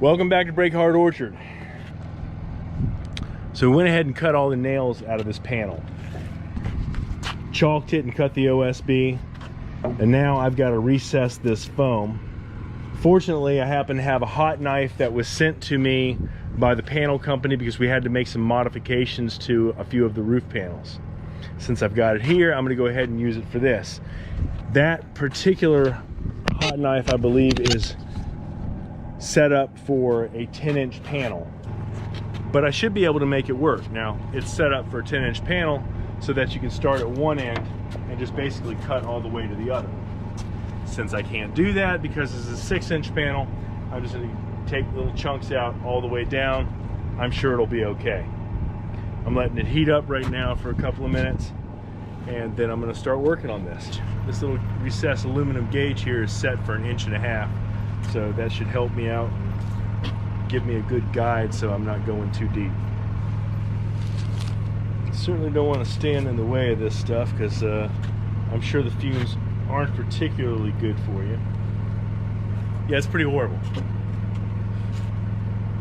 Welcome back to Brake Hard Orchard. So we went ahead and cut all the nails out of this panel. Chalked it and cut the OSB. And now I've got to recess this foam. Fortunately, I happen to have a hot knife that was sent to me by the panel company because we had to make some modifications to a few of the roof panels. Since I've got it here, I'm going to go ahead and use it for this. That particular hot knife, I believe, is set up for a 10-inch panel. But I should be able to make it work. Now, it's set up for a 10-inch panel so that you can start at one end and just basically cut all the way to the other. Since I can't do that because this is a 6-inch panel, I'm just going to take little chunks out all the way down. I'm sure it'll be okay. I'm letting it heat up right now for a couple of minutes, and then I'm going to start working on this. This little recessed aluminum gauge here is set for 1.5 inches, so that should help me out, give me a good guide so I'm not going too deep. Certainly don't want to stand in the way of this stuff because I'm sure the fumes aren't particularly good for you. Yeah, it's pretty horrible.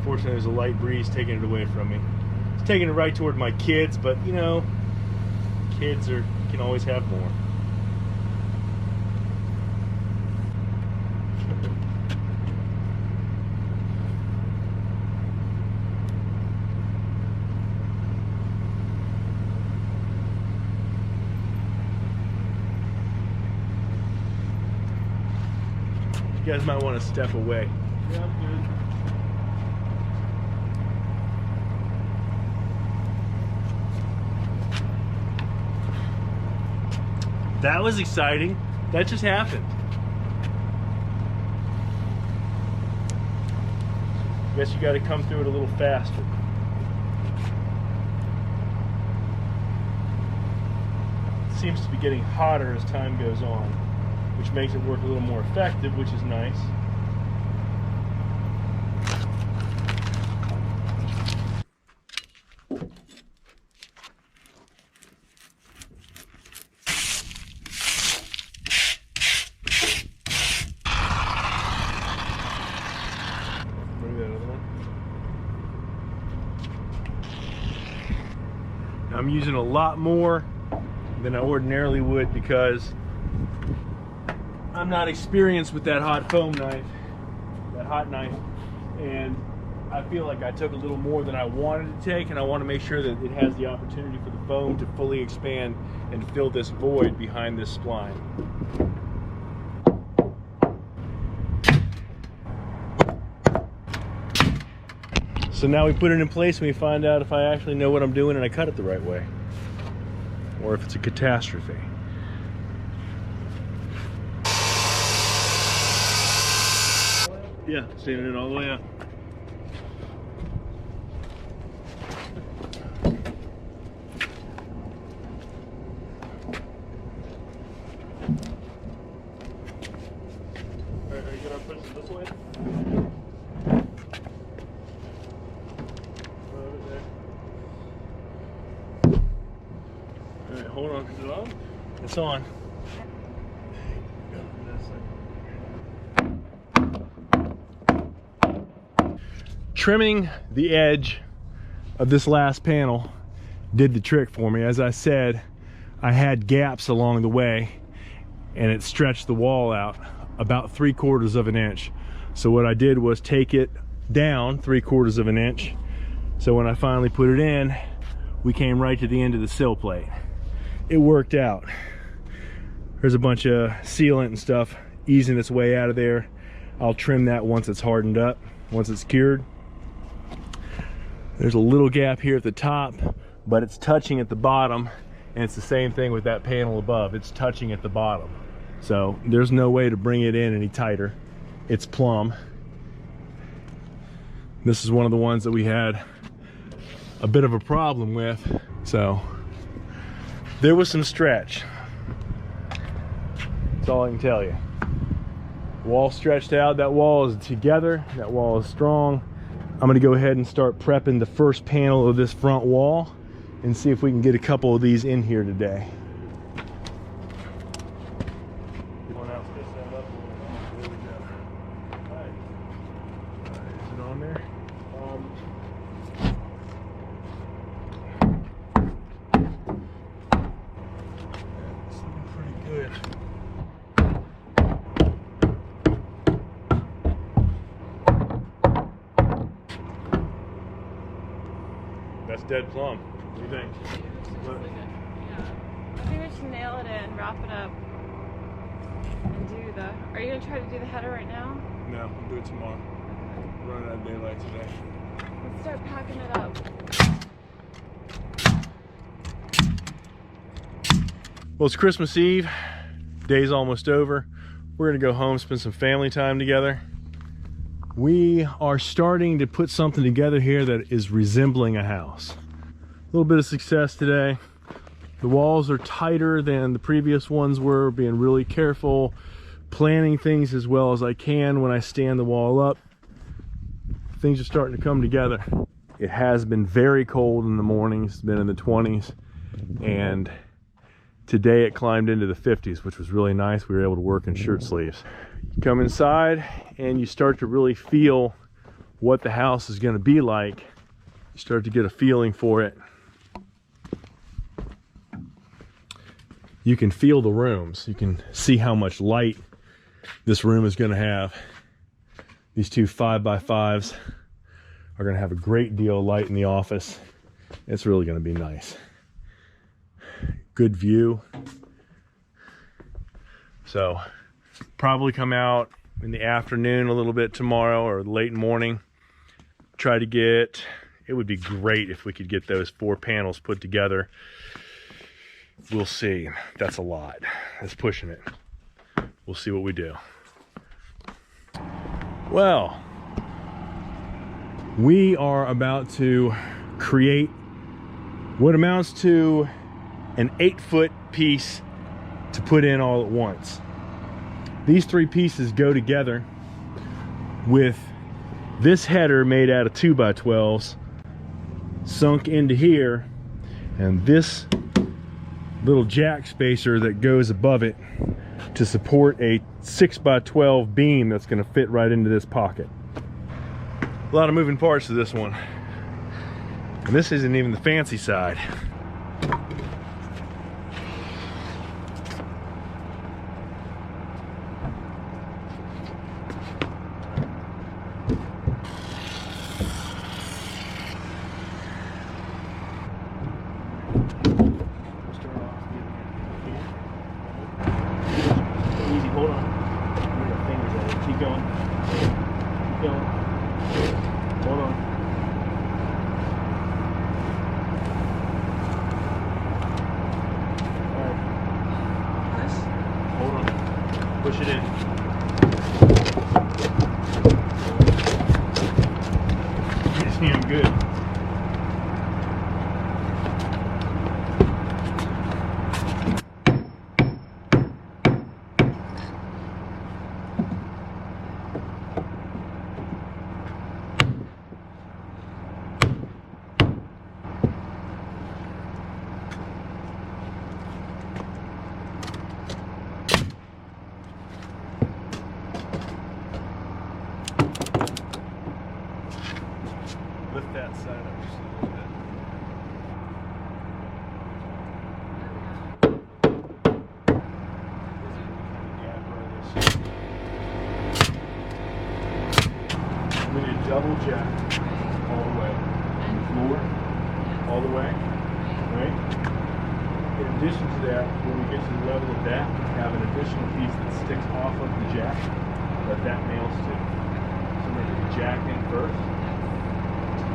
Fortunately, there's a light breeze taking it away from me. It's taking it right toward my kids, but you know, kids can always have more. You guys might want to step away. Yeah, I'm good. That was exciting. That just happened. Guess you got to come through it a little faster. It seems to be getting hotter as time goes on, which makes it work a little more effective, which is nice. I'm using a lot more than I ordinarily would because I'm not experienced with that hot foam knife, that hot knife, and I feel like I took a little more than I wanted to take, and I want to make sure that it has the opportunity for the foam to fully expand and fill this void behind this spline. So now we put it in place and we find out if I actually know what I'm doing and I cut it the right way, or if it's a catastrophe. Yeah, standing it all the way up. Alright, are you gonna push it this way? Alright, hold on. Is it on? It's on. Trimming the edge of this last panel did the trick for me. As I said, I had gaps along the way and it stretched the wall out about 3/4 of an inch. So what I did was take it down 3/4 of an inch. So when I finally put it in, we came right to the end of the sill plate. It worked out. There's a bunch of sealant and stuff easing its way out of there. I'll trim that once it's hardened up, once it's cured. There's a little gap here at the top, but it's touching at the bottom, and it's the same thing with that panel above. It's touching at the bottom. So there's no way to bring it in any tighter. It's plumb. This is one of the ones that we had a bit of a problem with. So there was some stretch. That's all I can tell you. Wall stretched out. That wall is together. That wall is strong. I'm going to go ahead and start prepping the first panel of this front wall and see if we can get a couple of these in here today. Is it on? on there? It's looking pretty good. That's dead plumb. What do you think? I think we should nail it in, wrap it up, and do the... Are you going to try to do the header right now? No, I'll do it tomorrow. I'm running out of daylight today. Let's start packing it up. Well, it's Christmas Eve. Day's almost over. We're gonna go home, spend some family time together. We are starting to put something together here that is resembling a house. A little bit of success today. The walls are tighter than the previous ones were, being really careful, planning things as well as I can when I stand the wall up. Things are starting to come together. It has been very cold in the mornings. It's been in the 20s, and today it climbed into the 50s, which was really nice. We were able to work in shirt sleeves. You come inside and you start to really feel what the house is going to be like. You start to get a feeling for it. You can feel the rooms. You can see how much light this room is going to have. These two 5x5s are going to have a great deal of light in the office. It's really going to be nice. Good view. So probably come out in the afternoon a little bit tomorrow or late morning. Try to get, it would be great if we could get those 4 panels put together. We'll see. That's a lot. That's pushing it. We'll see what we do. Well, we are about to create what amounts to an 8-foot piece to put in all at once. These 3 pieces go together with this header made out of 2x12s sunk into here, and this little jack spacer that goes above it to support a 6x12 beam that's going to fit right into this pocket. A lot of moving parts to this one, and this isn't even the fancy side. Hold on. Move your fingers at it. Keep going. Keep going. Hold on. Alright. Push. Hold on. Push it in. You see I'm good. Lift that side up just a little bit. I'm going to double jack all the way. Floor, all the way. Right? In addition to that, when we get to the level of that, we have an additional piece that sticks off of the jack that nails to. So we're going to jack in first.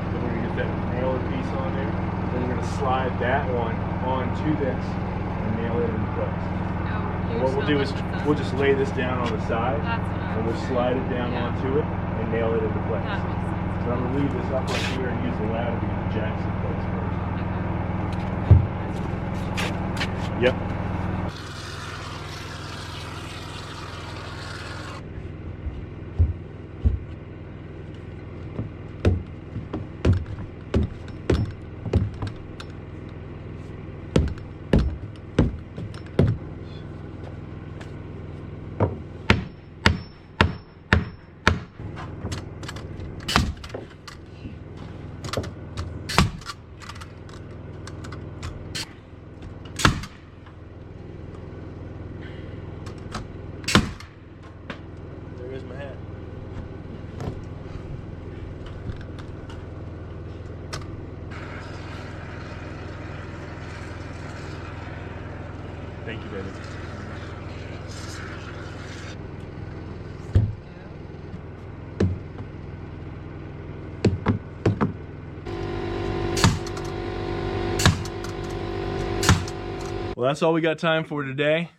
Then we're going to get that nailer piece on there. Then we're going to slide that one onto this and nail it into place. And what we'll do is we'll just lay this down on the side and we'll slide it down onto it and nail it into place. So I'm going to leave this up right here and use the ladder to get the jacks in place first. Yep. Thank you, baby. Well, that's all we got time for today.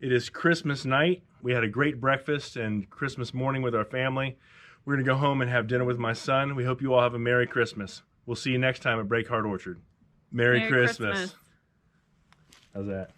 It is Christmas night. We had a great breakfast and Christmas morning with our family. We're gonna go home and have dinner with my son. We hope you all have a Merry Christmas. We'll see you next time at Breakheart Orchard. Merry Christmas. How's that?